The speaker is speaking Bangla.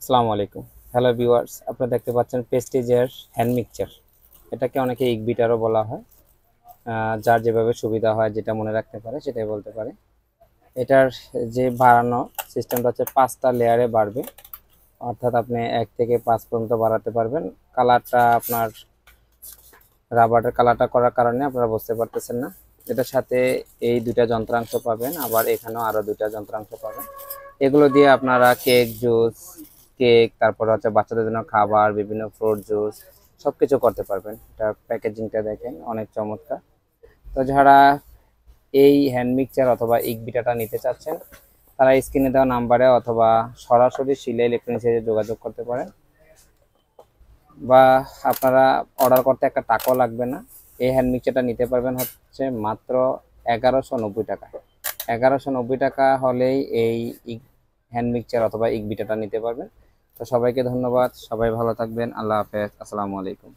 আসসালামু আলাইকুম। হ্যালো ভিউয়ার্স, আপনারা দেখতে পাচ্ছেন প্রেস্টিজের হ্যান্ড মিক্সচার। এটাকে অনেকে ইগবিটারও বলা হয়। যার যেভাবে সুবিধা হয়, যেটা মনে রাখতে পারে সেটাই বলতে পারে। এটার যে বাড়ানো সিস্টেমটা হচ্ছে 5টা লেয়ারে বাড়বে, অর্থাৎ আপনি 1 থেকে 5 পর্যন্ত বাড়াতে পারবেন। কালারটা আপনার রাবারের কালারটা করার কারণে আপনারা বুঝতে পারতেছেন না। এটার সাথে এই দুইটা যন্ত্রাংশ পাবেন, আবার এখানেও আরো দুইটা যন্ত্রাংশ পাবেন। এগুলো দিয়ে আপনারা কেক, জুস, তারপর হচ্ছে বাচ্চাদের জন্য খাবার, বিভিন্ন ফ্রুট জুস সবকিছু করতে পারবেন। এটা প্যাকেজিংটা দেখেন অনেক চমৎকার। তো যারা এই হ্যান্ড মিক্সচার অথবা ইগবিটাটা নিতে চাচ্ছেন, তারা স্ক্রিনে দেওয়া নাম্বারে অথবা সরাসরি শিলা ইলেকট্রনিক্সে যোগাযোগ করতে পারেন, বা আপনারা অর্ডার করতে একটা টাকাও লাগবে না। এই হ্যান্ড মিক্সচারটা নিতে পারবেন হচ্ছে মাত্র 1190 টাকা। 1190 টাকা হলেই এই হ্যান্ড মিক্সচার অথবা ইগবিটাটা নিতে পারবেন। তো সবাইকে ধন্যবাদ, সবাই ভালো থাকবেন। আল্লাহ হাফেজ, আসসালামু আলাইকুম।